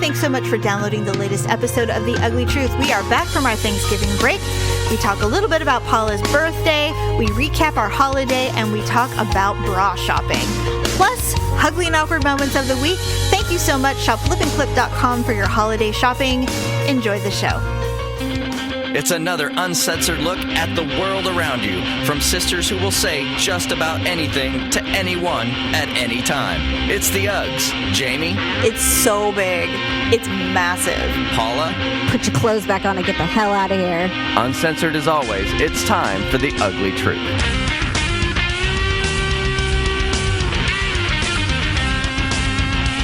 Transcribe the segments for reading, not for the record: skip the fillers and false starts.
thanks so much for downloading the latest episode of The Ugly Truth. We are back from our Thanksgiving break. We talk a little bit about Paula's birthday, we recap our holiday, and we talk about bra shopping. Plus, ugly and awkward moments of the week. Thank you so much. Shop flipandclip.com for your holiday shopping. Enjoy the show. It's another uncensored look at the world around you, from sisters who will say just about anything to anyone at any time. It's the Uggs. Jamie? It's so big. It's massive. Paula? Put your clothes back on and get the hell out of here. Uncensored as always, it's time for the Ugly Truth.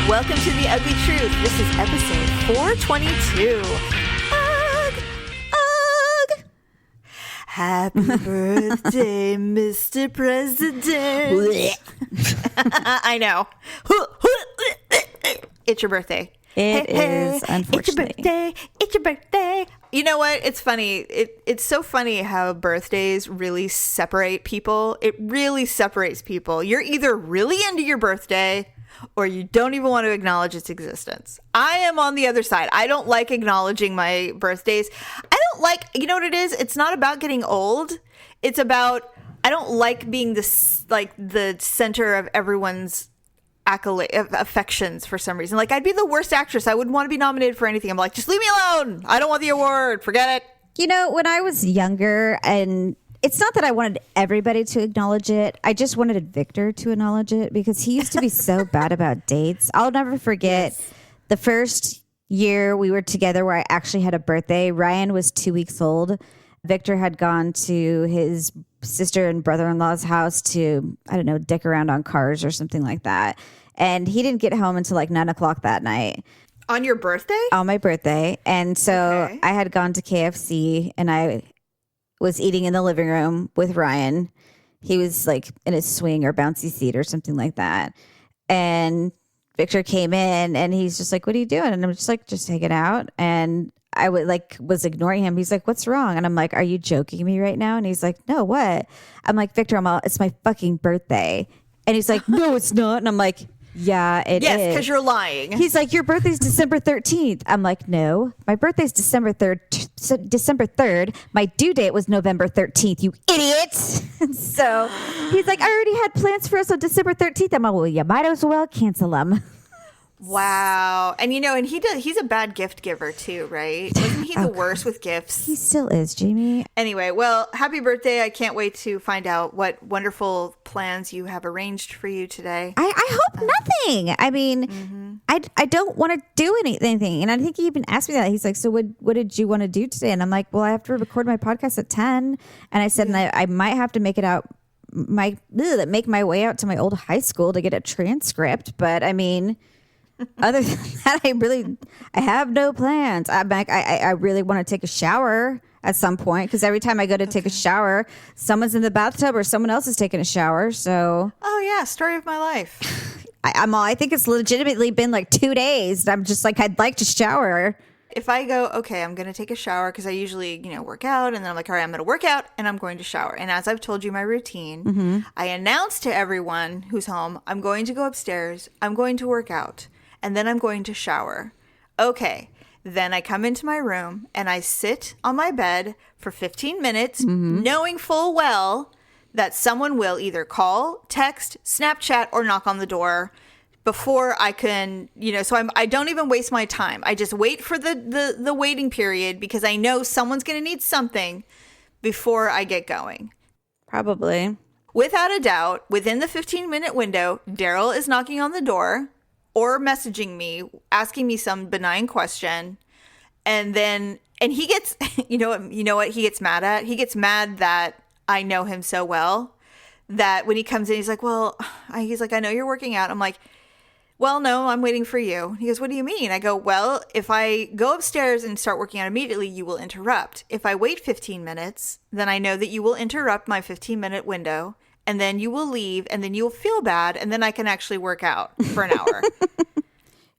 Welcome to The Ugly Truth. This is episode 422. Happy birthday, Mr. President. I know. It's your birthday. It is, unfortunately. It's your birthday. It's your birthday. You know what? It's funny. It's so funny how birthdays really separate people. It really separates people. You're either really into your birthday or you don't even want to acknowledge its existence. I am on the other side. I don't like acknowledging my birthdays. I don't like, you know what it is? It's not about getting old. It's about, I don't like being the center of everyone's affections for some reason. Like, I'd be the worst actress. I wouldn't want to be nominated for anything. I'm like, just leave me alone. I don't want the award. Forget it. You know, when I was younger, and it's not that I wanted everybody to acknowledge it. I just wanted Victor to acknowledge it because he used to be so bad about dates. I'll never forget the first year we were together where I actually had a birthday. Ryan was 2 weeks old. Victor had gone to his sister and brother-in-law's house to, I don't know, dick around on cars or something like that. And he didn't get home until like 9 o'clock that night. On your birthday? On my birthday. And so I had gone to KFC and I was eating in the living room with Ryan. He was like in a swing or bouncy seat or something like that. And Victor came in and he's just like, what are you doing? And I'm just like, just hanging out. And I was ignoring him. He's like, what's wrong? And I'm like, are you joking me right now? And he's like, no, what? I'm like, Victor, it's my fucking birthday. And he's like, no, it's not. And I'm like, yeah, it is. Yes, because you're lying. He's like, your birthday's December 13th. I'm like, no, my birthday's December 3rd. December 3rd. My due date was November 13th, you idiot. So he's like, I already had plans for us on December 13th. I'm like, well, you might as well cancel them. Wow. And you know, and he's a bad gift giver too, right? Wasn't he the worst with gifts? He still is, Jamie. Anyway, well, happy birthday. I can't wait to find out what wonderful plans you have arranged for you today. I hope nothing. I mean, I don't want to do anything. And I think he even asked me that. He's like, so what did you want to do today? And I'm like, well, I have to record my podcast at 10. And I said, and I might have to make my way out to my old high school to get a transcript. But I mean, other than that, I have no plans. I really want to take a shower at some point because every time I go to take a shower, someone's in the bathtub or someone else is taking a shower. So, oh yeah, story of my life. I think it's legitimately been like 2 days. I'm just like, I'd like to shower. If I go, okay, I'm going to take a shower because I usually, work out, and then I'm like, all right, I'm going to work out and I'm going to shower. And as I've told you my routine, I announce to everyone who's home, I'm going to go upstairs, I'm going to work out, and then I'm going to shower. Okay. Then I come into my room and I sit on my bed for 15 minutes, knowing full well that someone will either call, text, Snapchat, or knock on the door before I can, so I don't even waste my time. I just wait for the waiting period because I know someone's going to need something before I get going. Probably. Without a doubt, within the 15-minute window, Daryl is knocking on the door or messaging me, asking me some benign question. And he gets, you know what he gets mad at? He gets mad that I know him so well that when he comes in, he's like, I know you're working out. I'm like, well, no, I'm waiting for you. He goes, what do you mean? I go, well, if I go upstairs and start working out immediately, you will interrupt. If I wait 15 minutes, then I know that you will interrupt my 15-minute window. And then you will leave, and then you'll feel bad, and then I can actually work out for an hour.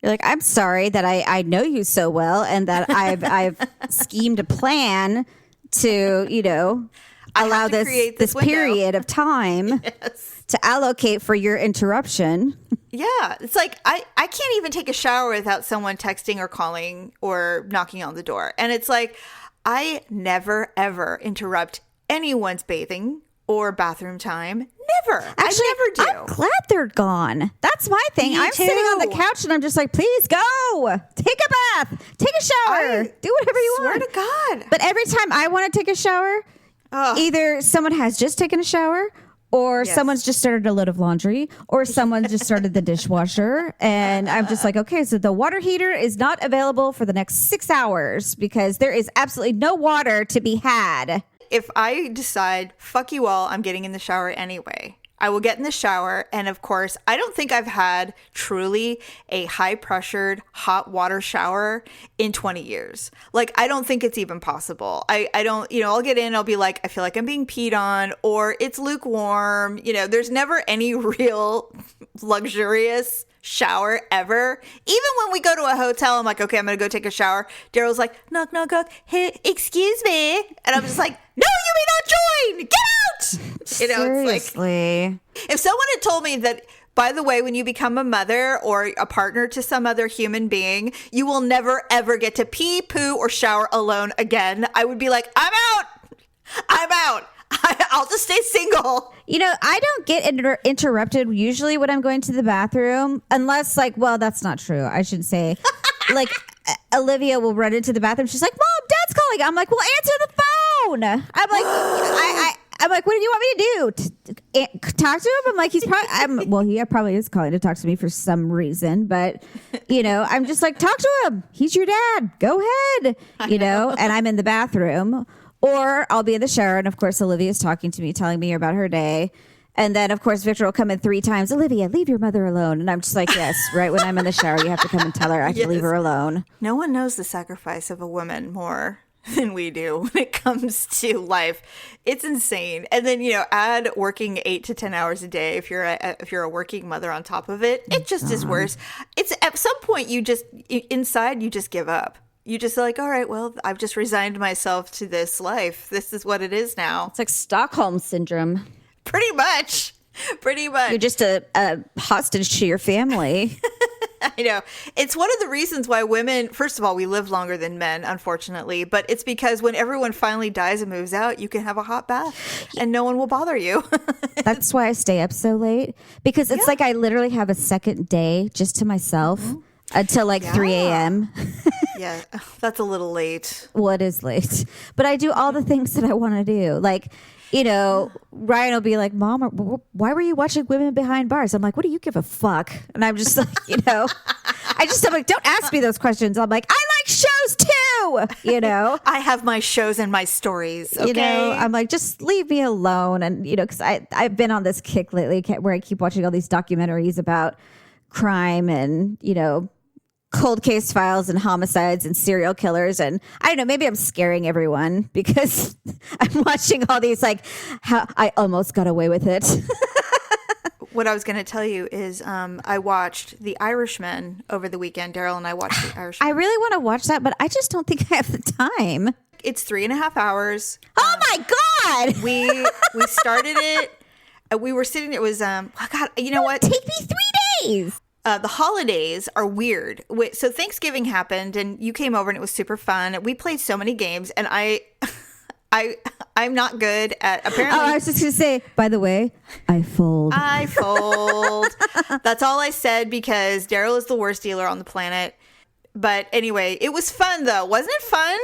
You're like, I'm sorry that I know you so well, and that I've schemed a plan to, allow this period of time to allocate for your interruption. Yeah, it's like I can't even take a shower without someone texting or calling or knocking on the door. And it's like I never ever interrupt anyone's bathing or bathroom time. Never. Actually, I never do. I'm glad they're gone. That's my thing. Me I'm sitting on the too. couch and I'm just like, please go. Take a bath. Take a shower. Do whatever you Swear want. to God. But every time I want to take a shower, either someone has just taken a shower or someone's just started a load of laundry or someone just started the dishwasher. And I'm just like, okay, so the water heater is not available for the next 6 hours because there is absolutely no water to be had. If I decide, fuck you all, I'm getting in the shower anyway. I will get in the shower. And of course, I don't think I've had truly a high pressured hot water shower in 20 years. Like, I don't think it's even possible. I don't, I'll get in, I'll be like, I feel like I'm being peed on, or it's lukewarm. There's never any real luxurious shower ever. Even when we go to a hotel, I'm like, okay, I'm gonna go take a shower. Daryl's like, knock, knock, knock. Hey, excuse me. And I'm just like, no, you may not join. Get out. Seriously. It's like, if someone had told me that, by the way, when you become a mother or a partner to some other human being, you will never, ever get to pee, poo, or shower alone again, I would be like, I'm out. I'll just stay single. I don't get interrupted usually when I'm going to the bathroom, unless that's not true. I shouldn't say. Olivia will run into the bathroom. She's like, Mom, Dad's calling. I'm like, well, answer the phone. I'm like, I'm like, what do you want me to do? Talk to him? I'm like, he probably is calling to talk to me for some reason, but I'm just like, talk to him. He's your dad. Go ahead. And I'm in the bathroom. Or I'll be in the shower, and of course, Olivia's talking to me, telling me about her day. And then, of course, Victor will come in 3 times. Olivia, leave your mother alone. And I'm just like, yes, right when I'm in the shower, you have to come and tell her I have to leave her alone. No one knows the sacrifice of a woman more than we do when it comes to life. It's insane. And then, add working 8 to 10 hours a day if you're a working mother on top of it. It just is worse. It's at some point you just give up. You just like, all right, well, I've just resigned myself to this life. This is what it is now. It's like Stockholm syndrome. Pretty much. You're just a hostage to your family. I know. It's one of the reasons why women, first of all, we live longer than men, unfortunately. But it's because when everyone finally dies and moves out, you can have a hot bath and no one will bother you. That's why I stay up so late. Because it's like I literally have a second day just to myself. Mm-hmm. Until 3 a.m. Yeah, that's a little late. Well, it is late. But I do all the things that I want to do. Ryan will be like, Mom, why were you watching Women Behind Bars? I'm like, what do you give a fuck? And I'm just like, I'm like, don't ask me those questions. I'm like, I like shows too, I have my shows and my stories, okay? I'm like, just leave me alone. And, because I've been on this kick lately where I keep watching all these documentaries about crime and, cold case files and homicides and serial killers. And I don't know, maybe I'm scaring everyone because I'm watching all these, how I almost got away with it. What I was going to tell you is I watched The Irishman over the weekend. Daryl and I watched The Irishman. I really want to watch that, but I just don't think I have the time. It's 3.5 hours. Oh my God. We started it. We were sitting, it was, God, you know what? Take me 3 days. The holidays are weird. So Thanksgiving happened and you came over and it was super fun. We played so many games and I'm not good at apparently. Oh, I was just going to say, by the way, I fold. That's all I said because Daryl is the worst dealer on the planet. But anyway, it was fun though. Wasn't it fun?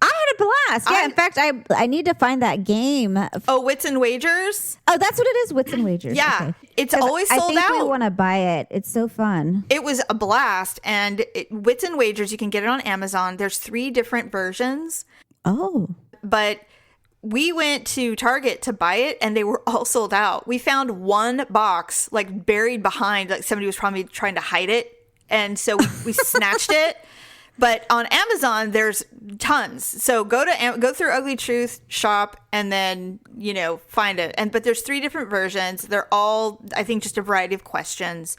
I had a blast. Yeah, in fact, I need to find that game. Oh, Wits and Wagers? Oh, that's what it is, Wits and Wagers. Yeah, okay. It's always sold out. I think we want to buy it. It's so fun. It was a blast. And Wits and Wagers, you can get it on Amazon. There's 3 different versions. Oh. But we went to Target to buy it, and they were all sold out. We found one box, buried behind, somebody was probably trying to hide it. And so we snatched it. But on Amazon, there's tons. So go through Ugly Truth, shop, and then, find it. But there's 3 different versions. They're all, I think, just a variety of questions.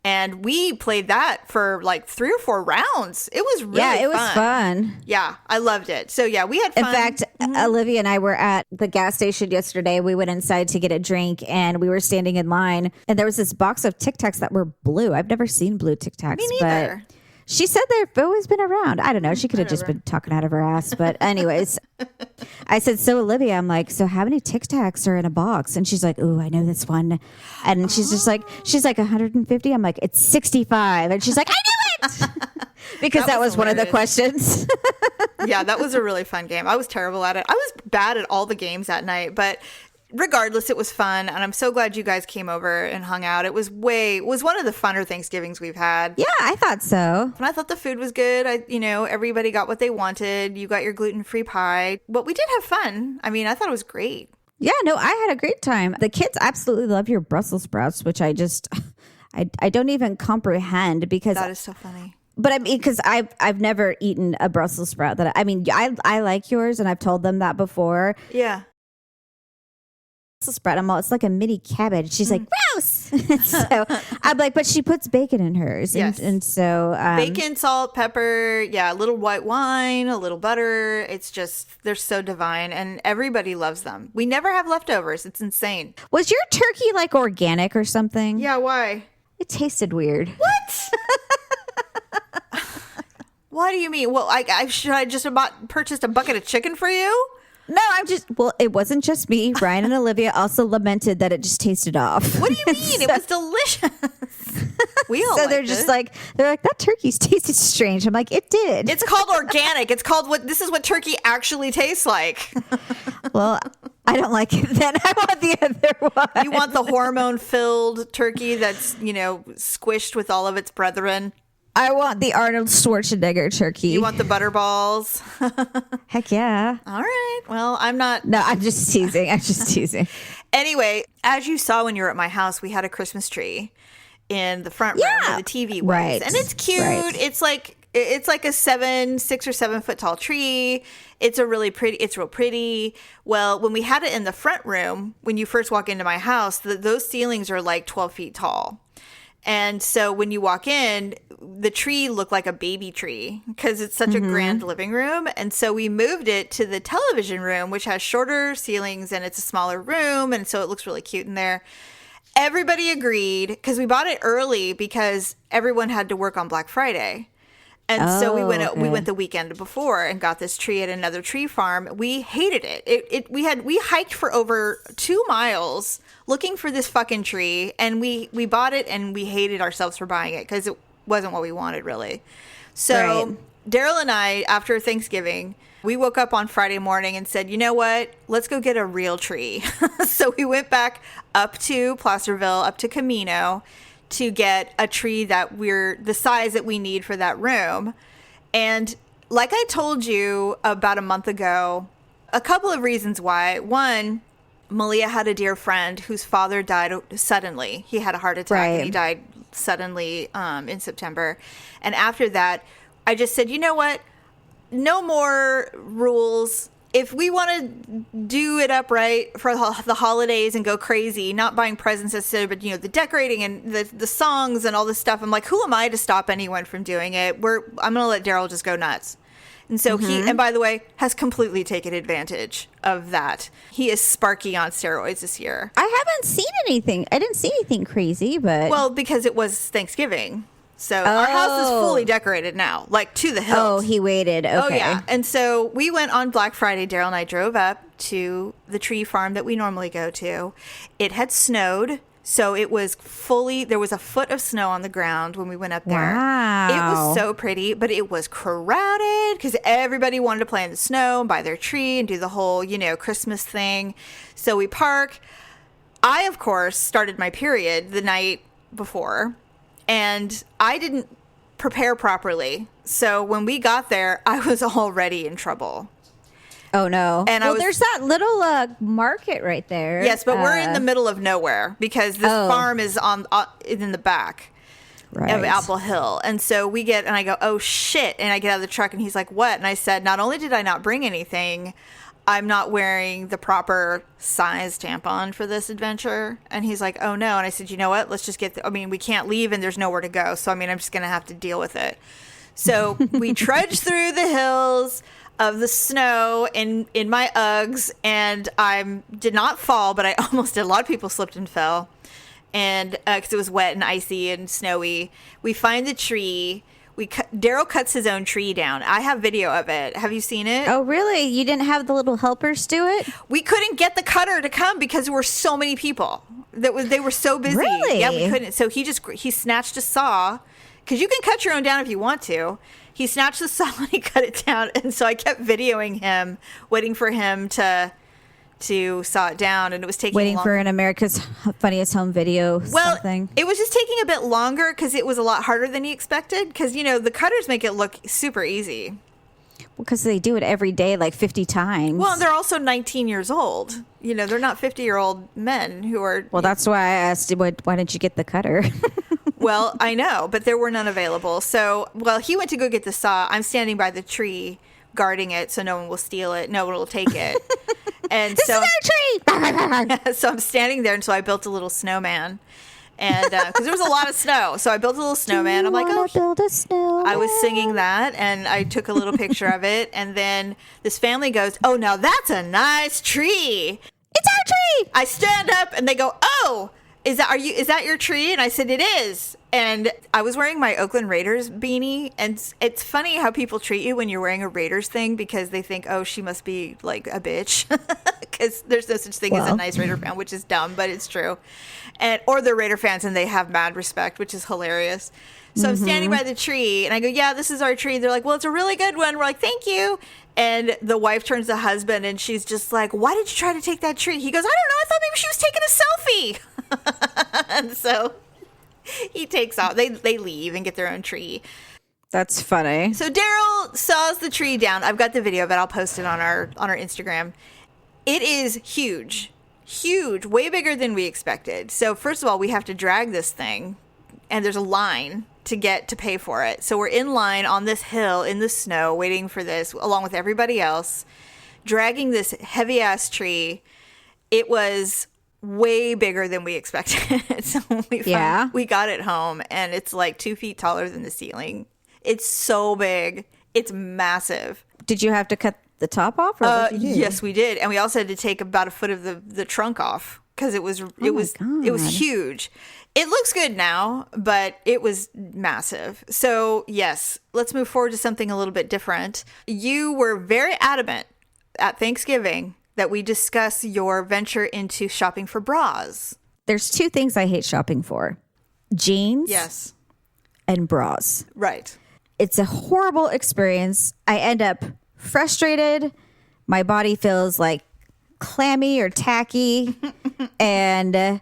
And we played that for 3 or 4 rounds. It was really fun. Yeah, it was fun. Yeah, I loved it. So, yeah, we had fun. In fact, Olivia and I were at the gas station yesterday. We went inside to get a drink and we were standing in line and there was this box of Tic Tacs that were blue. I've never seen blue Tic Tacs. Me neither. But she said they've always been around. I don't know. She could have just been talking out of her ass. But anyways, I said, so Olivia, I'm like, so how many Tic Tacs are in a box? And she's like, ooh, I know this one. And she's just like, 150. I'm like, it's 65. And she's like, I knew it. Because that was one of the questions. Yeah, that was a really fun game. I was terrible at it. I was bad at all the games that night, but regardless, it was fun. And I'm so glad you guys came over and hung out. It was one of the funner Thanksgivings we've had. Yeah, I thought so. And I thought the food was good. Everybody got what they wanted. You got your gluten-free pie. But we did have fun. I mean, I thought it was great. Yeah, no, I had a great time. The kids absolutely love your Brussels sprouts, which I don't even comprehend because that is so funny. But I mean, because I've never eaten a Brussels sprout I like yours, and I've told them that before. Yeah. Brussels sprout, it's like a mini cabbage. She's like, gross. So I'm like, but she puts bacon in hers. Yes. And so bacon, salt, pepper, a little white wine, a little butter. It's just, they're so divine and everybody loves them. We never have leftovers. It's insane. Was your turkey like organic or something? Yeah, why? It tasted weird. What? What do you mean? Well, should I just purchased a bucket of chicken for you? No, it wasn't just me. Ryan and Olivia also lamented that it just tasted off. What do you mean? It was delicious. We all so they're like, that turkey's tasted strange. I'm like, it did. It's called organic. It's called this is what turkey actually tastes like. Well, I don't like it then. I want the other one. You want the hormone-filled turkey that's, squished with all of its brethren? I want the Arnold Schwarzenegger turkey. You want the butter balls? Heck yeah. All right. Well, I'm not. No, I'm just teasing. Anyway, as you saw when you were at my house, we had a Christmas tree in the front room where the TV was. Right. And it's cute. Right. It's like a 6 or 7 foot tall tree. It's real pretty. Well, when we had it in the front room, when you first walk into my house, those ceilings are like 12 feet tall. And so when you walk in, the tree looked like a baby tree because it's such a grand living room. And so we moved it to the television room, which has shorter ceilings and it's a smaller room. And so it looks really cute in there. Everybody agreed because we bought it early because everyone had to work on Black Friday. And so we went the weekend before and got this tree at another tree farm. We hated it. We hiked for over 2 miles looking for this fucking tree, and we bought it and we hated ourselves for buying it because it wasn't what we wanted really. So Daryl and I, after Thanksgiving, we woke up on Friday morning and said, you know what? Let's go get a real tree. So we went back up to Placerville, up to Camino, to get a tree that we're the size that we need for that room. And like I told you about a month ago, a couple of reasons why. One, Malia had a dear friend whose father died suddenly. He had a heart attack and he died suddenly in September. And after that, I just said, you know what? No more rules. If we want to do it upright for the holidays and go crazy, not buying presents necessarily, but the decorating and the songs and all this stuff, I'm like, who am I to stop anyone from doing it? I'm gonna let Daryl just go nuts. And so he, and by the way, has completely taken advantage of that. He is Sparky on steroids this year. I haven't seen anything. I didn't see anything crazy, but well, because it was Thanksgiving. So our house is fully decorated now, like to the hilt. Oh, he waited. Okay. Oh, yeah. And so we went on Black Friday. Daryl and I drove up to the tree farm that we normally go to. It had snowed. So it was there was a foot of snow on the ground when we went up there. Wow. It was so pretty, but it was crowded because everybody wanted to play in the snow and buy their tree and do the whole, Christmas thing. So we park. I, of course, started my period the night before. And I didn't prepare properly. So when we got there, I was already in trouble. Oh, no. And there's that little market right there. Yes, but we're in the middle of nowhere because this farm is in the back of Apple Hill. And so and I go, oh, shit. And I get out of the truck and he's like, what? And I said, not only did I not bring anything, I'm not wearing the proper size tampon for this adventure. And he's like, oh no. And I said, you know what? Let's just we can't leave and there's nowhere to go. So, I'm just going to have to deal with it. So we trudged through the hills. of the snow in my Uggs, and I did not fall, but I almost did. A lot of people slipped and fell, and because it was wet and icy and snowy. We find the tree. Daryl cuts his own tree down. I have video of it. Have you seen it? Oh, really? You didn't have the little helpers do it? We couldn't get the cutter to come because there were so many people. They were so busy. Really? Yeah, we couldn't. So he snatched a saw, because you can cut your own down if you want to. He snatched the saw and he cut it down, and so I kept videoing him, waiting for him to saw it down, and it was taking waiting for an America's Funniest Home Video. Something. It was just taking a bit longer because it was a lot harder than he expected. Because the cutters make it look super easy. Because they do it every day, like 50 times. Well, they're also 19 years old. They're not 50-year-old men who are. Well, that's why I asked, why didn't you get the cutter? Well, I know, but there were none available. So, he went to go get the saw. I'm standing by the tree, guarding it so no one will steal it. No one will take it. And this is our tree. So I'm standing there, and so I built a little snowman, and because there was a lot of snow, so I built a little snowman. I'm like, build a snowman. I was singing that, and I took a little picture of it, and then this family goes, "Oh, now that's a nice tree. It's our tree." I stand up, and they go, "Oh, is that your tree?" And I said, "It is." And I was wearing my Oakland Raiders beanie, and it's funny how people treat you when you're wearing a Raiders thing, because they think, oh, she must be like a bitch, because there's no such thing as a nice Raider fan, which is dumb, but it's true. Or they're Raider fans and they have mad respect, which is hilarious. So I'm standing by the tree, and I go, "Yeah, this is our tree." They're like, "Well, it's a really good one." We're like, "Thank you." And the wife turns to the husband, and she's just like, "Why did you try to take that tree?" He goes, "I don't know. I thought maybe she was taking a selfie." And so he takes off. They leave and get their own tree. That's funny. So Daryl saws the tree down. I've got the video, but I'll post it on our Instagram. It is huge, way bigger than we expected. So first of all, we have to drag this thing, and there's a line to get to pay for it. So we're in line on this hill in the snow, waiting for this, along with everybody else, dragging this heavy ass tree. It was way bigger than we expected. So we got it home, and it's like 2 feet taller than the ceiling. It's so big. It's massive. Did you have to cut the top off? Or what did you do? Yes, we did, and we also had to take about a foot of the trunk off, because it was huge. It looks good now, but it was massive. So yes, let's move forward to something a little bit different. You were very adamant at Thanksgiving that we discuss your venture into shopping for bras. There's 2 things I hate shopping for: jeans, yes, and bras. Right. It's a horrible experience. I end up frustrated. My body feels like clammy or tacky, and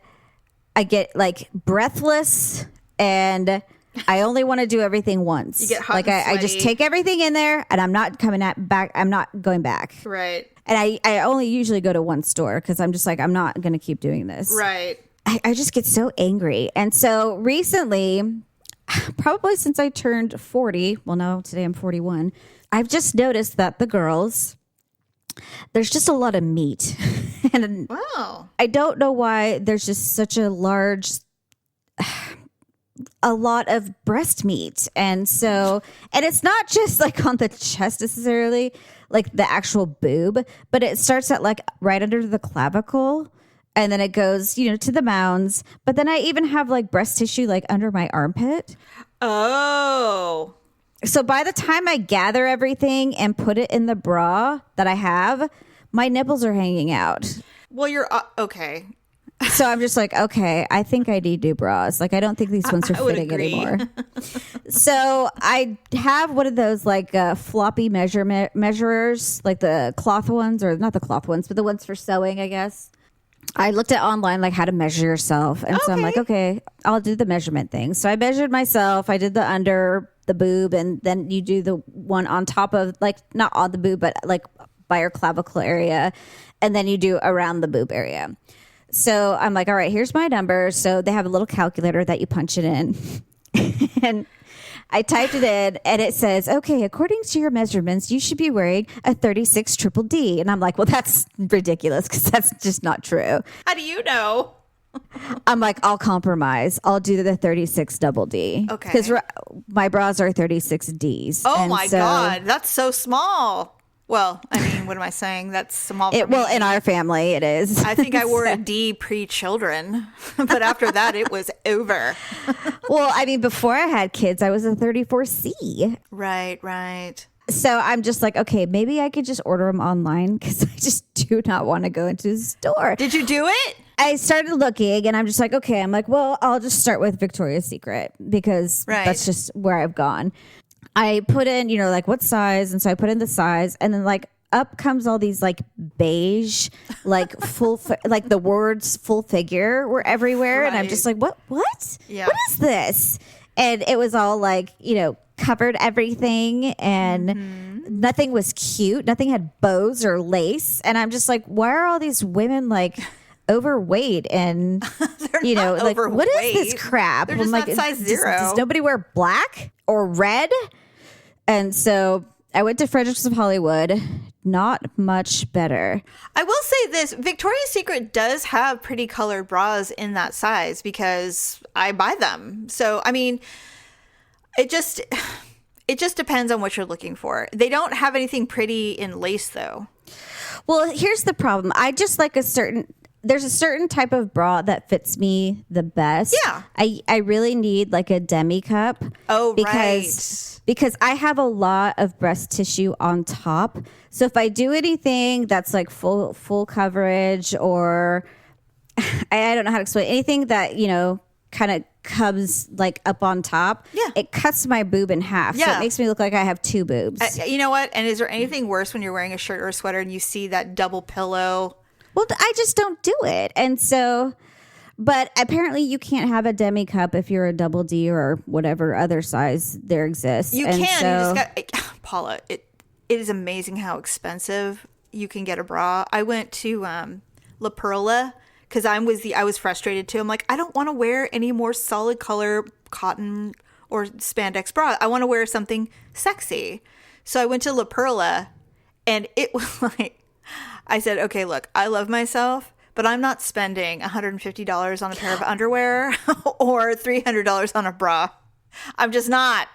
I get like breathless, and I only want to do everything once. You get hot like and I just take everything in there, and I'm not back. I'm not going back. Right. And I only usually go to one store, because I'm just like, I'm not going to keep doing this. Right. I just get so angry. And so recently, probably since I turned 40, well, no, today I'm 41, I've just noticed that the girls, there's just a lot of meat. And wow. I don't know why there's just such a lot of breast meat. And so, and it's not just like on the chest necessarily, like the actual boob, but it starts at like right under the clavicle, and then it goes, to the mounds. But then I even have like breast tissue like under my armpit. Oh. So by the time I gather everything and put it in the bra that I have, my nipples are hanging out. Well, you're okay. So I'm just like, okay, I think I need new bras. Like, I don't think these ones are fitting anymore. So I have one of those like floppy measurers, like the cloth ones, or not the cloth ones, but the ones for sewing, I guess. I looked at online like how to measure yourself. And so I'm like, okay, I'll do the measurement thing. So I measured myself. I did the under the boob, and then you do the one on top of, like, not on the boob, but like by your clavicle area. And then you do around the boob area. So I'm like, all right, here's my number. So they have a little calculator that you punch it in. And I typed it in, and it says, okay, according to your measurements, you should be wearing a 36 triple D. And I'm like, well, that's ridiculous, because that's just not true. How do you know? I'm like, I'll compromise. I'll do the 36 double D. Okay. Because my bras are 36 Ds. Oh, my God. That's so small. Well, I mean, what am I saying? That's small for me. Well, in our family, it is. I think I wore a D pre-children, but after that, it was over. Well, I mean, before I had kids, I was a 34C. Right. So I'm just like, okay, maybe I could just order them online because I just do not want to go into the store. Did you do it? I started looking and I'm just like, okay, I'm like, well, I'll just start with Victoria's Secret because that's just where I've gone. I put in, like what size. And so I put in the size and then like up comes all these like beige, like like the words full figure were everywhere. Right. And I'm just like, what? Yeah. What is this? And it was all like, covered everything and nothing was cute. Nothing had bows or lace. And I'm just like, why are all these women like overweight and, like, overweight. What is this crap? They're just like, not size 0. Does nobody wear black or red? And so I went to Fredericks of Hollywood. Not much better. I will say this. Victoria's Secret does have pretty colored bras in that size because I buy them. So, I mean, it just depends on what you're looking for. They don't have anything pretty in lace, though. Well, here's the problem. I just like there's a certain type of bra that fits me the best. Yeah. I really need like a demi cup. Oh, because I have a lot of breast tissue on top. So if I do anything that's like full coverage or I don't know how to explain anything that, kind of comes like up on top. Yeah. It cuts my boob in half. Yeah. So it makes me look like I have 2 boobs. You know what? And is there anything worse when you're wearing a shirt or a sweater and you see that double pillow? Well, I just don't do it. And so, but apparently you can't have a demi cup if you're a double D or whatever other size there exists. You can. So, you just got, Paula, it is amazing how expensive you can get a bra. I went to La Perla because I was frustrated too. I'm like, I don't want to wear any more solid color cotton or spandex bra. I want to wear something sexy. So I went to La Perla and it was like, I said, okay, look, I love myself, but I'm not spending $150 on a pair of underwear or $300 on a bra. I'm just not.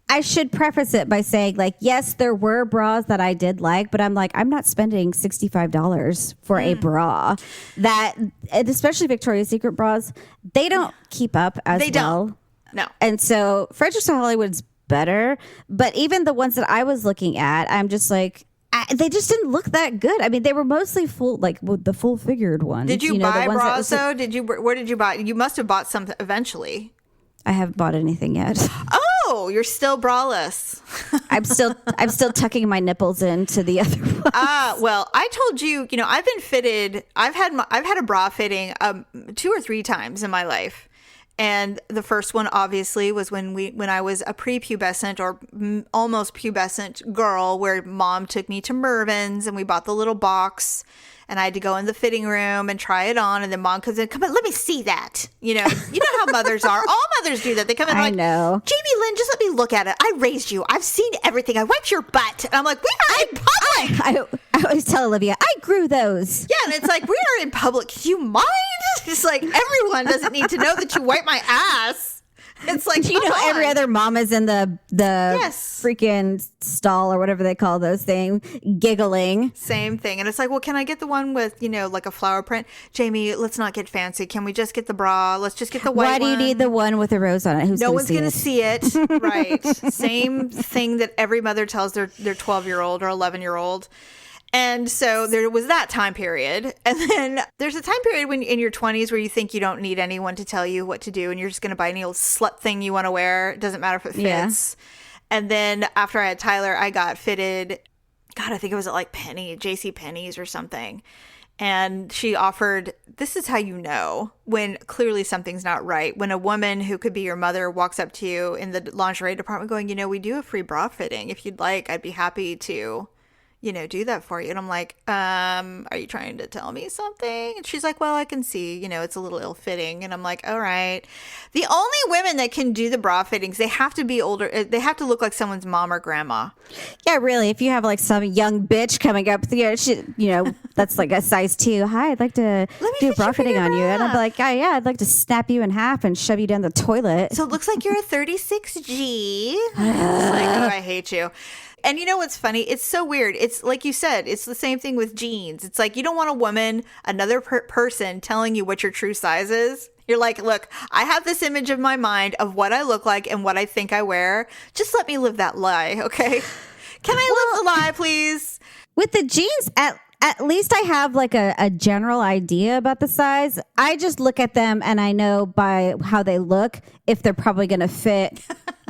I should preface it by saying, like, yes, there were bras that I did like, but I'm like, I'm not spending $65 for a bra. That, especially Victoria's Secret bras, they don't keep up as well. They don't. No. And so Fredericks of Hollywood's better, but even the ones that I was looking at, I'm just like, they just didn't look that good. I mean, they were mostly full, like the full figured ones. Did you buy bras though? Where did you buy? You must have bought some eventually. I haven't bought anything yet. Oh, you're still braless. I'm still tucking my nipples into the other ones. Well, I told you, I've been fitted. I've had a bra fitting 2 or 3 times in my life. And the first one obviously was when I was a prepubescent or almost pubescent girl, where mom took me to Mervyn's and we bought the little box and I had to go in the fitting room and try it on. And then mom comes in, come on, let me see that. You know how mothers are. All mothers do that. They come in like, know. Jamie Lynn, just let me look at it. I raised you. I've seen everything. I wiped your butt. And I'm like, we are in public. I always tell Olivia, I grew those. Yeah, and it's like, we are in public. Do you mind? It's like, everyone doesn't need to know that you wipe my ass. It's like, every other mom is in the yes. freaking stall or whatever they call those things, giggling. Same thing. And it's like, well, can I get the one with, like a flower print? Jamie, let's not get fancy. Can we just get the bra? Let's just get the white one. Why do you need the one with a rose on it? No one's going to see it. Right. Same thing that every mother tells their 12-year-old or 11-year-old. And so there was that time period. And then there's a time period when in your 20s where you think you don't need anyone to tell you what to do. And you're just going to buy any old slut thing you want to wear. It doesn't matter if it fits. Yeah. And then after I had Tyler, I got fitted. God, I think it was at like J.C. Penney's or something. And she offered, this is how you know when clearly something's not right. When a woman who could be your mother walks up to you in the lingerie department going, we do a free bra fitting. If you'd like, I'd be happy to do that for you. And I'm like, are you trying to tell me something? And she's like, well, I can see, it's a little ill-fitting. And I'm like, all right. The only women that can do the bra fittings, they have to be older. They have to look like someone's mom or grandma. Yeah, really. If you have like some young bitch coming up, that's like a size 2. Hi, I'd like to do a bra fitting on you. And I'd be like, yeah, I'd like to snap you in half and shove you down the toilet. So it looks like you're a 36G. It's like, oh, I hate you. And you know what's funny? It's so weird. It's like you said, it's the same thing with jeans. It's like you don't want a woman, another person telling you what your true size is. You're like, look, I have this image of my mind of what I look like and what I think I wear. Just let me live that lie, okay? Can I live the lie, please? With the jeans, at least I have like a general idea about the size. I just look at them and I know by how they look if they're probably going to fit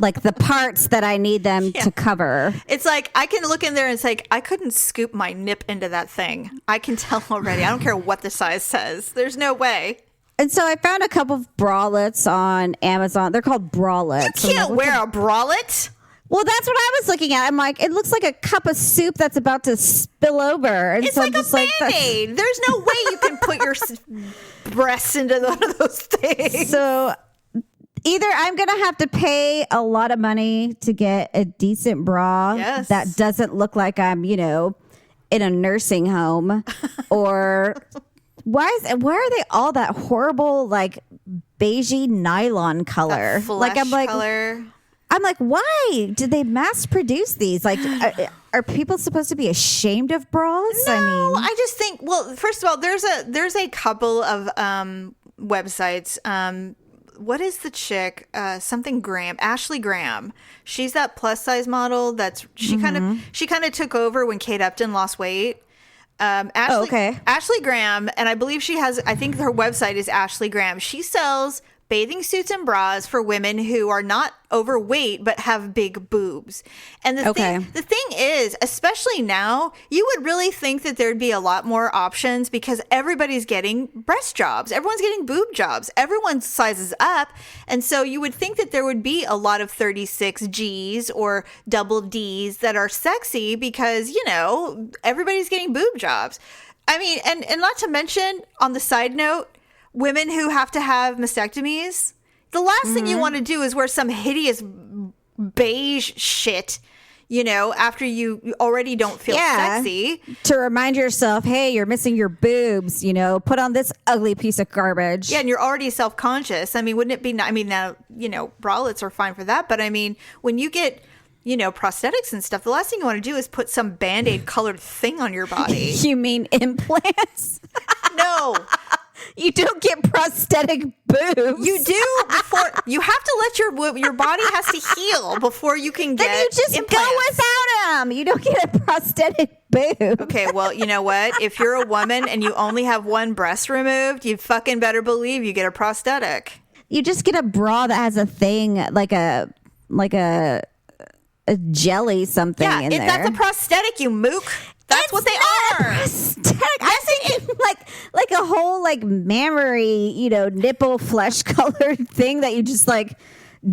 like the parts that I need them to cover. It's like I can look in there and it's like I couldn't scoop my nip into that thing. I can tell already. I don't care what the size says. There's no way. And so I found a couple of bralettes on Amazon. They're called bralettes. You can't wear a bralette. Well, that's what I was looking at. I'm like, it looks like a cup of soup that's about to spill over. And it's so like I'm just a Band-Aid. There's no way you can put your breasts into one of those things. So either I'm going to have to pay a lot of money to get a decent bra that doesn't look like I'm, in a nursing home, or why are they all that horrible, like beigey nylon color? Like I'm like color. I'm like, why did they mass produce these? Like, are people supposed to be ashamed of bras? No, I just think. Well, first of all, there's a couple of websites. What is the chick? Something Graham, Ashley Graham. She's that plus size model. She kind of took over when Kate Upton lost weight. Ashley Graham, and I believe she has. I think her website is Ashley Graham. She sells bathing suits and bras for women who are not overweight but have big boobs. And the thing is, especially now, you would really think that there'd be a lot more options because everybody's getting breast jobs. Everyone's getting boob jobs. Everyone sizes up. And so you would think that there would be a lot of 36 Gs or double Ds that are sexy because, everybody's getting boob jobs. I mean, and not to mention, on the side note, women who have to have mastectomies, the last thing you want to do is wear some hideous beige shit, after you already don't feel sexy. To remind yourself, hey, you're missing your boobs, put on this ugly piece of garbage. Yeah, and you're already self-conscious. I mean, wouldn't it be, now, bralettes are fine for that. But I mean, when you get, prosthetics and stuff, the last thing you want to do is put some Band-Aid colored thing on your body. You mean implants? No. You don't get prosthetic boobs. You do before you have to let your body has to heal before you can get. Then you just implants. go without them. You don't get a prosthetic boob. Okay, well, you know what? If you're a woman and you only have one breast removed, you fucking better believe you get a prosthetic. You just get a bra that has a thing like a jelly something in there. That's a prosthetic, you mook. That's what they are. I think like a whole like mammary, nipple flesh colored thing that you just like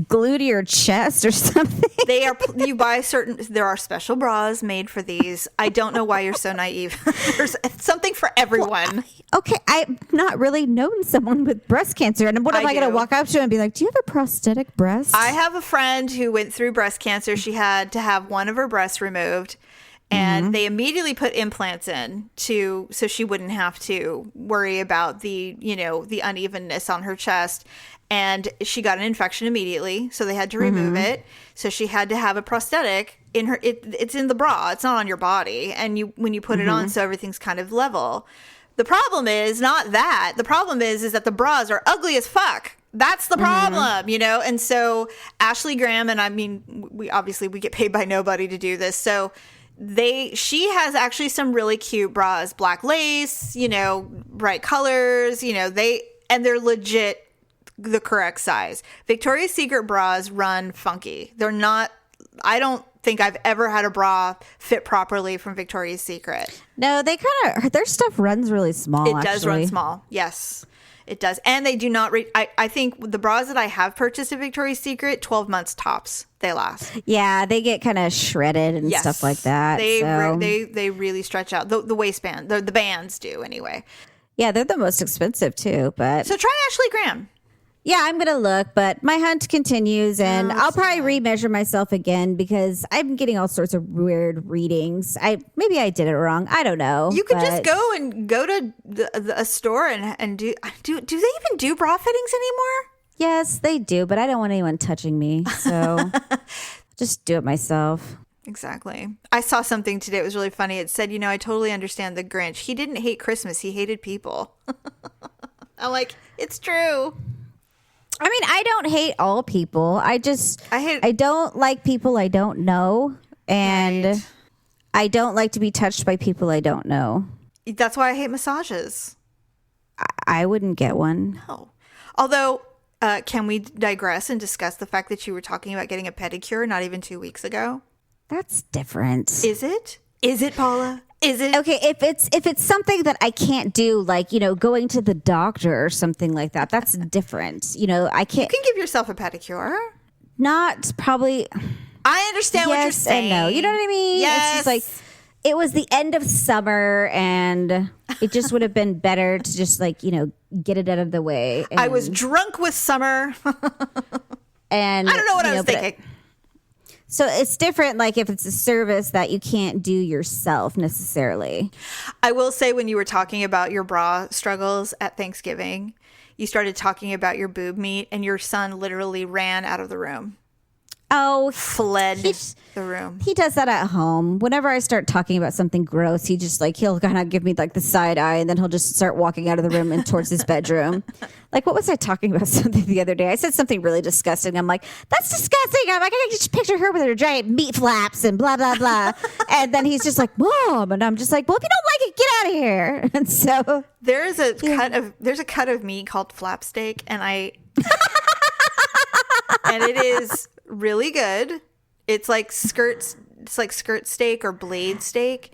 glue to your chest or something. They are. You buy there are special bras made for these. I don't know why you're so naive. There's something for everyone. Okay, I've not really known someone with breast cancer, and what am I going to walk up to and be like, "Do you have a prosthetic breast?" I have a friend who went through breast cancer. She had to have one of her breasts removed. And they immediately put implants in so she wouldn't have to worry about the unevenness on her chest. And she got an infection immediately, so they had to remove it. So she had to have a prosthetic in her. It's in the bra. It's not on your body. And when you put it on, so everything's kind of level. The problem is not that. The problem is that the bras are ugly as fuck. That's the problem, And so Ashley Graham, and I mean, we get paid by nobody to do this, so. She has actually some really cute bras, black lace, bright colors, they're legit the correct size. Victoria's Secret bras run funky. They're not, I don't think I've ever had a bra fit properly from Victoria's Secret. No, their stuff runs really small. It does run small. Yes, it does. And they do not, I think the bras that I have purchased at Victoria's Secret, 12 months tops. They last. Yeah, they get kind of shredded and stuff like that. They really stretch out. The waistband, the bands do anyway. Yeah, they're the most expensive too. But so try Ashley Graham. Yeah, I'm gonna look, but my hunt continues, and I'll probably remeasure myself again because I'm getting all sorts of weird readings. Maybe I did it wrong. I don't know. You could just go to a store and do they even do bra fittings anymore? Yes, they do, but I don't want anyone touching me, so just do it myself. Exactly. I saw something today. It was really funny. It said, I totally understand the Grinch. He didn't hate Christmas. He hated people. I'm like, it's true. I mean, I don't hate all people. I don't like people I don't know. And Right. I don't like to be touched by people I don't know. That's why I hate massages. I wouldn't get one. No. Although, can we digress and discuss the fact that you were talking about getting a pedicure not even 2 weeks ago? That's different. Is it? Is it, Paula? Is it? Okay, if it's something that I can't do, like, going to the doctor or something like that, that's different. I can't. You can give yourself a pedicure. Not probably. I understand what you're saying. Yes and no. You know what I mean? Yes. It's just like, it was the end of summer, and it just would have been better to just get it out of the way. I was drunk with summer. And I don't know what I was thinking. So it's different, like if it's a service that you can't do yourself necessarily. I will say, when you were talking about your bra struggles at Thanksgiving, you started talking about your boob meat, and your son literally ran out of the room. Oh, Fled the room. He does that at home. Whenever I start talking about something gross, he just he'll kind of give me the side eye, and then he'll just start walking out of the room and towards his bedroom. What was I talking about something the other day? I said something really disgusting. I'm like, that's disgusting. I'm like, I can just picture her with her giant meat flaps and blah, blah, blah. And then he's just like, Mom. And I'm just like, well, if you don't like it, get out of here. And so there's a cut of meat called flap steak, and and it is really good. It's like skirt steak or blade steak.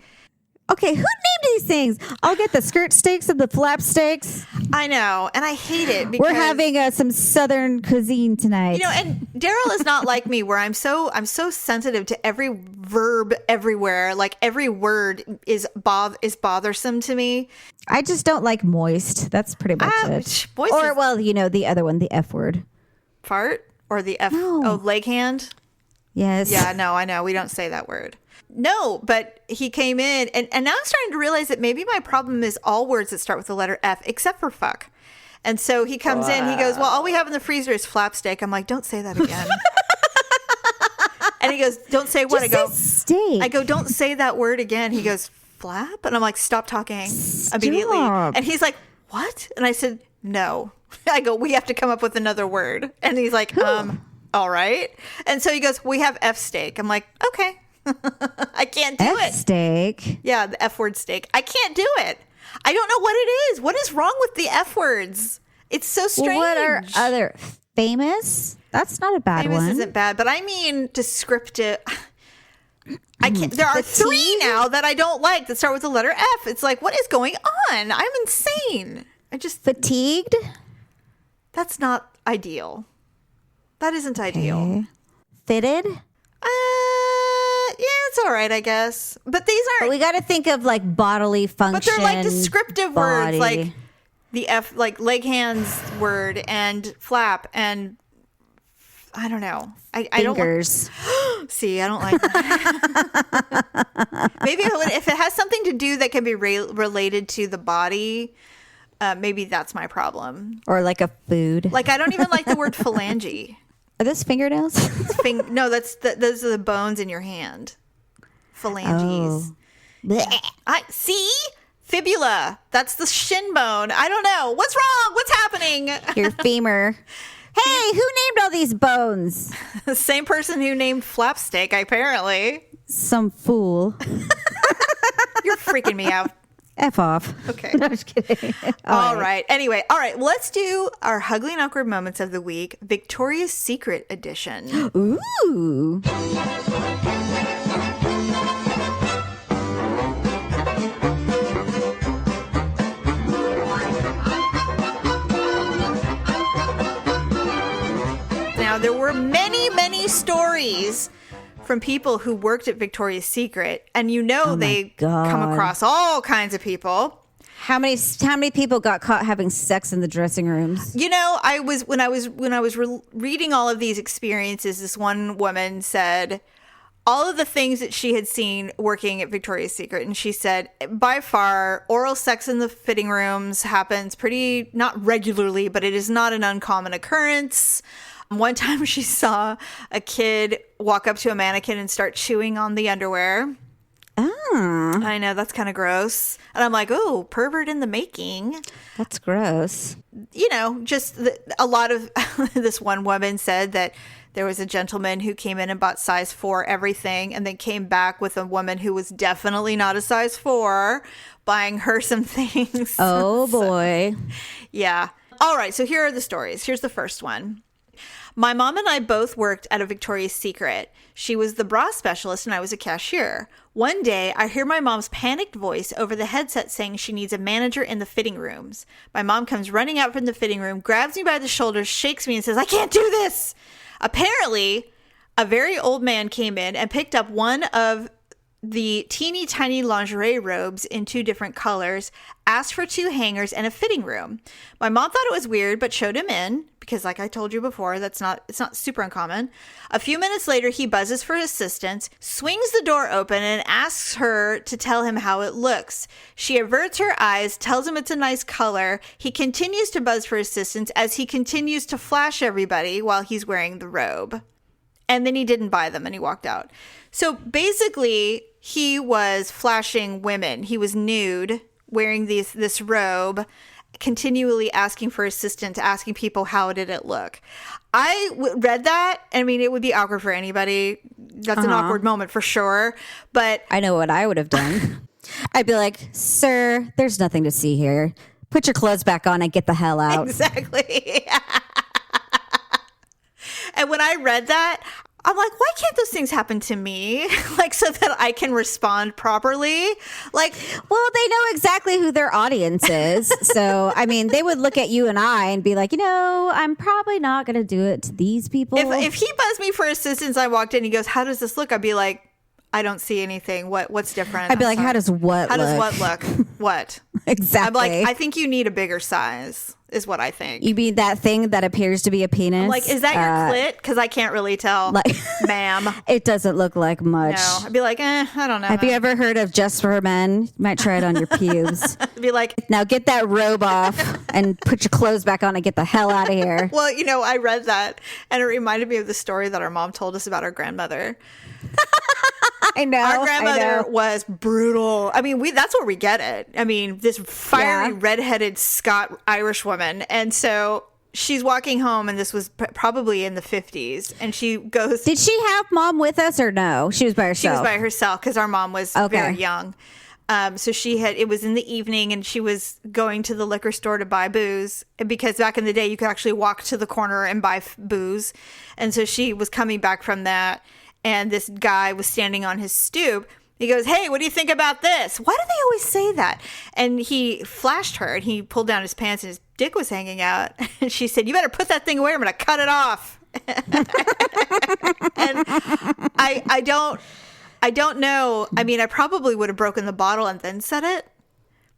Okay, who named these things? I'll get the skirt steaks and the flap steaks. I know, and I hate it because we're having some Southern cuisine tonight. And Daryl is not like me, where I'm so sensitive to every verb everywhere. Like every word is bothersome to me. I just don't like moist. That's pretty much it. Moist or the other one, the F word. Fart or the F? No. Oh, leg hand. Yes. Yeah. No, I know we don't say that word. No, but he came in, and now I'm starting to realize that maybe my problem is all words that start with the letter F, except for fuck. And so he comes in, he goes, well, all we have in the freezer is flap steak. I'm like, don't say that again. And he goes, don't say what? Just steak. I go, don't say that word again. He goes, flap? And I'm like, stop talking immediately. And he's like, what? And I said, no. I go, we have to come up with another word. And he's like, all right. And so he goes, we have F steak. I'm like, okay. I can't do it. Steak. Yeah, the F word steak. I can't do it. I don't know what it is. What is wrong with the F words? It's so strange. Well, what are other famous? That's not a bad one. Famous isn't bad, but I mean descriptive. I can't. There are three now that I don't like that start with the letter F. It's like, what is going on? I'm insane. Fatigued. That's not ideal. That isn't ideal. Fitted. Yeah, it's all right, I guess. But these aren't. But we got to think of bodily function. But they're like descriptive body. words, like the F, like leg hands word, and flap, and I don't know. I don't. Fingers. See, I don't like that. Maybe if it has something to do that can be related to the body, maybe that's my problem. Or like a food. Like I don't even like the word phalange. Are those fingernails? No, those are the bones in your hand. Phalanges. Oh. I see fibula. That's the shin bone. I don't know. What's wrong? What's happening? Your femur. Hey, who named all these bones? The same person who named flapsteak, apparently. Some fool. You're freaking me out. F off. Okay. No, I'm just kidding. All right. Anyway, all right. Let's do our Ugly and Awkward Moments of the Week, Victoria's Secret edition. Ooh. Now, there were many, many stories from people who worked at Victoria's Secret, and they come across all kinds of people. How many people got caught having sex in the dressing rooms? When I was reading all of these experiences, this one woman said all of the things that she had seen working at Victoria's Secret, and she said by far oral sex in the fitting rooms happens pretty not regularly, but it is not an uncommon occurrence. One time she saw a kid walk up to a mannequin and start chewing on the underwear. Oh. I know, that's kind of gross. And I'm like, oh, pervert in the making. That's gross. You know, just a lot of this one woman said that there was a gentleman who came in and bought size 4 everything and then came back with a woman who was definitely not a size 4 buying her some things. Oh, boy. Yeah. All right. So here are the stories. Here's the first one. My mom and I both worked at a Victoria's Secret. She was the bra specialist and I was a cashier. One day, I hear my mom's panicked voice over the headset saying she needs a manager in the fitting rooms. My mom comes running out from the fitting room, grabs me by the shoulders, shakes me and says, I can't do this. Apparently, a very old man came in and picked up one of the teeny tiny lingerie robes in 2 different colors, asked for 2 hangers and a fitting room. My mom thought it was weird, but showed him in because, like I told you before, it's not super uncommon. A few minutes later, he buzzes for assistance, swings the door open, and asks her to tell him how it looks. She averts her eyes, tells him it's a nice color. He continues to buzz for assistance as he continues to flash everybody while he's wearing the robe. And then he didn't buy them and he walked out. So basically, he was flashing women. He was nude, wearing this robe, continually asking for assistance, asking people how did it look. I read that. I mean, it would be awkward for anybody. That's an awkward moment for sure. But I know what I would have done. I'd be like, sir, there's nothing to see here. Put your clothes back on and get the hell out. Exactly. And when I read that, I'm like, why can't those things happen to me? Like, so that I can respond properly? Like, well, they know exactly who their audience is. So, I mean, they would look at you and I and be like, you know, I'm probably not going to do it to these people. If he buzzed me for assistance, I walked in, he goes, how does this look? I'd be like, I don't see anything. What's different? I'd be like, how does what look? What? Exactly. I'm like, I think you need a bigger size, is what I think. You mean that thing that appears to be a penis? I'm like, is that your clit? Because I can't really tell, ma'am. It doesn't look like much. No. I'd be like, I don't know. Have you ever heard of Just for Men? You might try it on your pubes. I'd be like, now get that robe off and put your clothes back on and get the hell out of here. Well, you know, I read that and it reminded me of the story that our mom told us about our grandmother. I know. Our grandmother was brutal. I mean, that's where we get it. I mean, this fiery, redheaded Scot-Irish woman. And so she's walking home, and this was probably in the 50s. And she goes... Did she have mom with us or no? She was by herself? She was by herself because our mom was very young. So it was in the evening, and she was going to the liquor store to buy booze because back in the day, you could actually walk to the corner and buy booze. And so she was coming back from that. And this guy was standing on his stoop. He goes, hey, what do you think about this? Why do they always say that? And he flashed her and he pulled down his pants and his dick was hanging out. And she said, you better put that thing away. I'm going to cut it off. And I don't know. I mean, I probably would have broken the bottle and then said it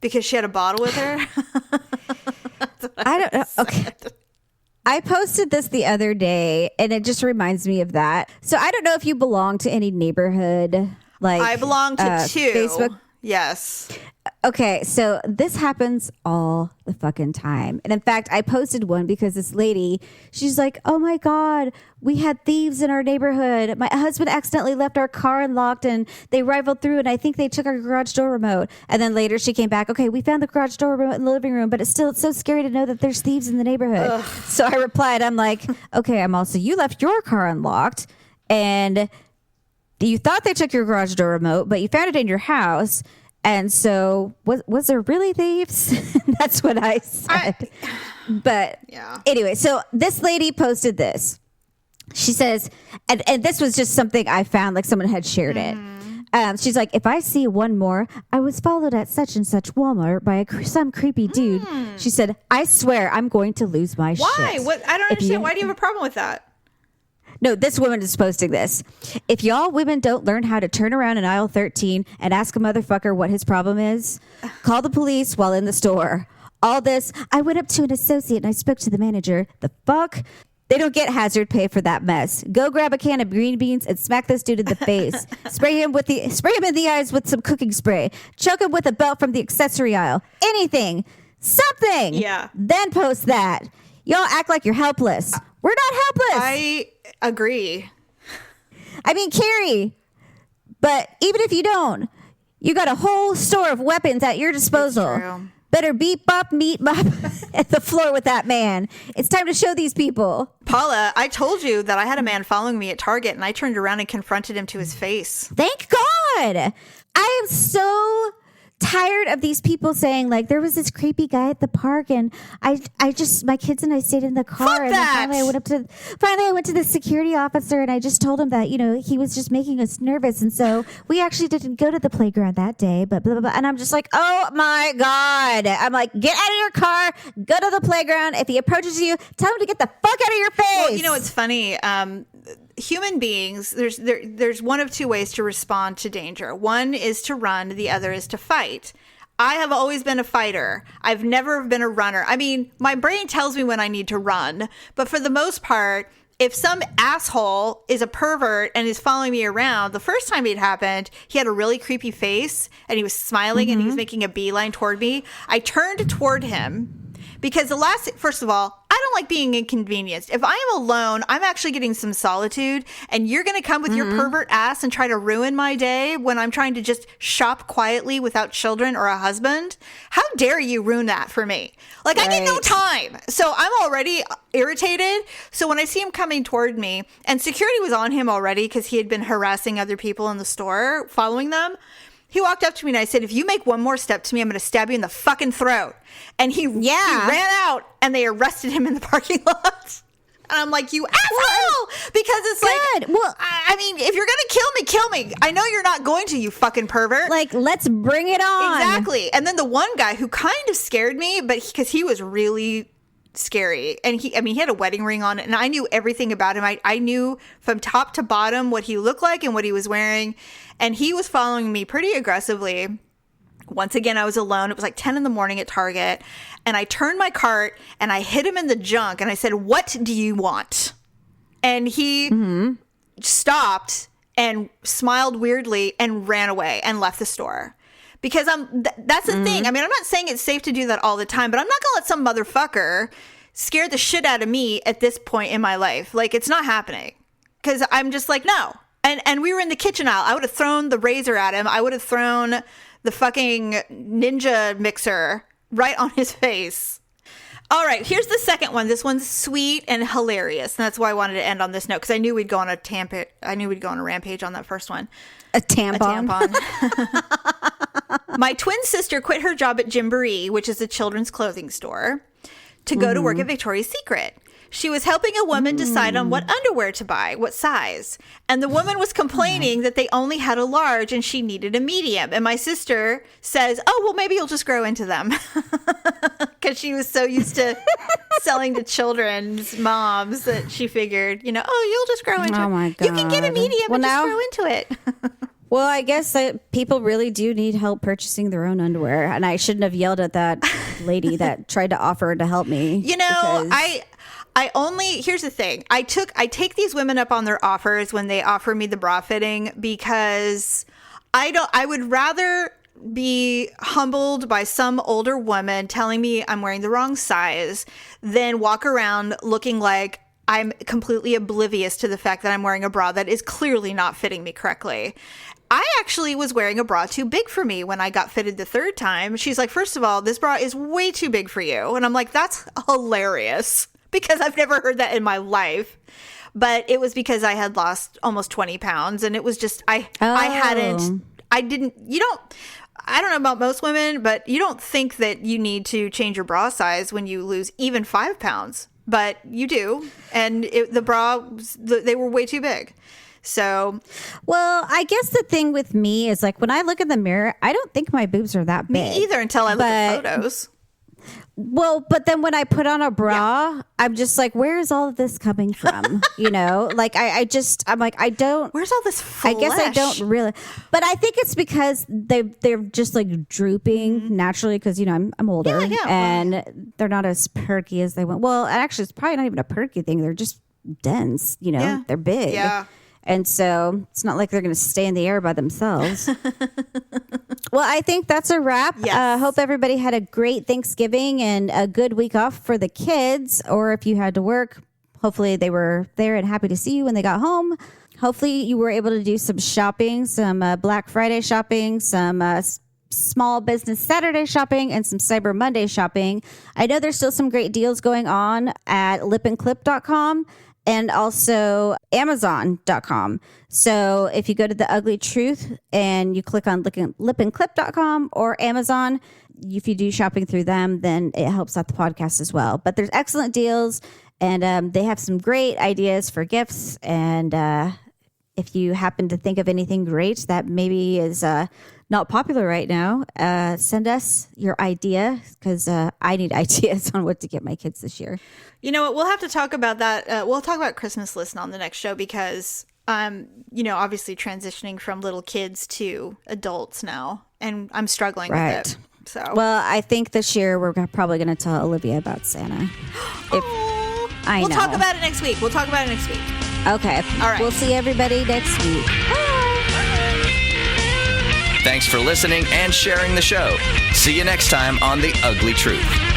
because she had a bottle with her. I don't know. Okay. I posted this the other day, and it just reminds me of that. So I don't know if you belong to any neighborhood. Like I belong to 2. Facebook. Yes. Okay, so this happens all the fucking time. And in fact, I posted one because this lady, she's like, oh my God, we had thieves in our neighborhood. My husband accidentally left our car unlocked and they rifled through and I think they took our garage door remote. And then later she came back, okay, we found the garage door remote in the living room, but it's so scary to know that there's thieves in the neighborhood. Ugh. So I replied, I'm like, okay, you left your car unlocked and you thought they took your garage door remote, but you found it in your house. And so was there really thieves? That's what I said. But anyway, so this lady posted this. She says, and this was just something I found, like someone had shared it. She's like, if I see one more, I was followed at such and such Walmart by some creepy dude. She said, I swear I'm going to lose my shit. Why? What? I don't understand. Why do you have a problem with that? No, this woman is posting this. If y'all women don't learn how to turn around in aisle 13 and ask a motherfucker what his problem is, call the police while in the store. All this, I went up to an associate and I spoke to the manager. The fuck? They don't get hazard pay for that mess. Go grab a can of green beans and smack this dude in the face. Spray him in the eyes with some cooking spray. Choke him with a belt from the accessory aisle. Anything. Something. Yeah. Then post that. Y'all act like you're helpless. We're not helpless. I agree. I mean, Carrie, but even if you don't, you got a whole store of weapons at your disposal. It's true. Better beat bop, meet bop at the floor with that man. It's time to show these people. Paula, I told you that I had a man following me at Target, and I turned around and confronted him to his face. Thank God. I am so tired of these people saying like there was this creepy guy at the park and I just my kids and I stayed in the car. Fuck and that. then finally I went to the security officer and I just told him that, you know, he was just making us nervous, and so we actually didn't go to the playground that day, but blah, blah, blah. And I'm just like, oh my God. I'm like, get out of your car, go to the playground. If he approaches you, tell him to get the fuck out of your face. Well, you know, it's funny. Human beings, there's one of two ways to respond to danger. One is to run, the other is to fight. I have always been a fighter. I've never been a runner. I mean, my brain tells me when I need to run, but for the most part, if some asshole is a pervert and is following me around, the first time it happened, he had a really creepy face and he was smiling and he was making a beeline toward me. I turned toward him. Because first of all, I don't like being inconvenienced. If I am alone, I'm actually getting some solitude, and you're going to come with your pervert ass and try to ruin my day when I'm trying to just shop quietly without children or a husband. How dare you ruin that for me? Like, I get no time. So I'm already irritated. So when I see him coming toward me, and security was on him already because he had been harassing other people in the store, following them. He walked up to me and I said, if you make one more step to me, I'm going to stab you in the fucking throat. And he ran out and they arrested him in the parking lot. And I'm like, you asshole! Because it's like, well, I mean, if you're going to kill me, kill me. I know you're not going to, you fucking pervert. Like, let's bring it on. Exactly. And then the one guy who kind of scared me, but because he was really scary. And he had a wedding ring on it, and I knew everything about him. I knew from top to bottom what he looked like and what he was wearing. And he was following me pretty aggressively. Once again, I was alone. It was like 10 in the morning at Target. And I turned my cart and I hit him in the junk. And I said, what do you want? And he stopped and smiled weirdly and ran away and left the store. Because that's the thing. I mean, I'm not saying it's safe to do that all the time, but I'm not going to let some motherfucker scare the shit out of me at this point in my life. Like, it's not happening. Because I'm just like, no. And we were in the kitchen aisle. I would have thrown the razor at him. I would have thrown the fucking ninja mixer right on his face. All right, here's the second one. This one's sweet and hilarious. And that's why I wanted to end on this note, because I knew we'd go on a rampage on that first one. A tampon. My twin sister quit her job at Gymboree, which is a children's clothing store, to go to work at Victoria's Secret. She was helping a woman decide on what underwear to buy, what size. And the woman was complaining that they only had a large and she needed a medium. And my sister says, oh, well, maybe you'll just grow into them. Because she was so used to selling to children's moms that she figured, you'll just grow into it. My God. You can get a medium and just grow into it. Well, I guess that people really do need help purchasing their own underwear. And I shouldn't have yelled at that lady that tried to offer to help me. Here's the thing. I take these women up on their offers when they offer me the bra fitting, because I would rather be humbled by some older woman telling me I'm wearing the wrong size than walk around looking like I'm completely oblivious to the fact that I'm wearing a bra that is clearly not fitting me correctly. I actually was wearing a bra too big for me when I got fitted the third time. She's like, first of all, this bra is way too big for you. And I'm like, that's hilarious, because I've never heard that in my life. But it was because I had lost almost 20 pounds. And it was just, I don't know about most women, but you don't think that you need to change your bra size when you lose even 5 pounds. But you do. And the bra, they were way too big. So, well, I guess the thing with me is, like, when I look in the mirror, I don't think my boobs are that big. Me either, until I look at photos. Well, but then when I put on a bra, I'm just like, where is all of this coming from? Like I'm like, I don't. Where's all this flesh? I guess I don't really. But I think it's because they're just like drooping naturally, because I'm older and they're not as perky as they went. Well, actually, it's probably not even a perky thing. They're just dense. They're big. Yeah. And so it's not like they're going to stay in the air by themselves. Well, I think that's a wrap. Yes. Hope everybody had a great Thanksgiving and a good week off for the kids. Or if you had to work, hopefully they were there and happy to see you when they got home. Hopefully you were able to do some shopping, some Black Friday shopping, some Small Business Saturday shopping, and some Cyber Monday shopping. I know there's still some great deals going on at lipandclip.com and also Amazon.com. So if you go to the Ugly Truth and you click on lipandclip.com or Amazon, if you do shopping through them, then it helps out the podcast as well. But there's excellent deals, and they have some great ideas for gifts. And if you happen to think of anything great that maybe is not popular right now, send us your idea, because I need ideas on what to get my kids this year. You know what? We'll have to talk about that. We'll talk about Christmas list on the next show, because obviously transitioning from little kids to adults now, and I'm struggling with it. So, well, I think this year we're probably going to tell Olivia about Santa. We'll talk about it next week. Okay. All right. We'll see everybody next week. Bye. Thanks for listening and sharing the show. See you next time on The Ugly Truth.